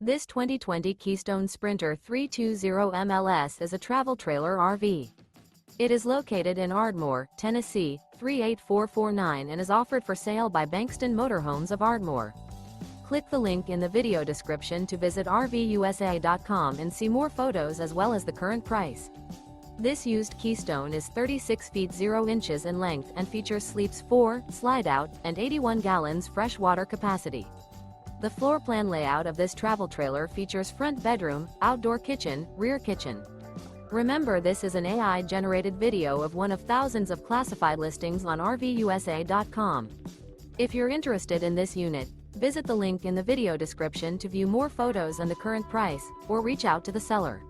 This 2020 Keystone Sprinter 320 MLS is a travel trailer RV. It is located in Ardmore, Tennessee, 38449 and is offered for sale by Bankston Motorhomes of Ardmore. Click the link in the video description to visit RVUSA.com and see more photos as well as the current price. This used Keystone is 36 feet 0 inches in length and features sleeps 4, Slideout, and 81 gallons fresh water capacity. The floor plan layout of this travel trailer features front bedroom, outdoor kitchen, rear kitchen. Remember, this is an AI-generated video of one of thousands of classified listings on RVUSA.com. If you're interested in this unit, visit the link in the video description to view more photos and the current price, or reach out to the seller.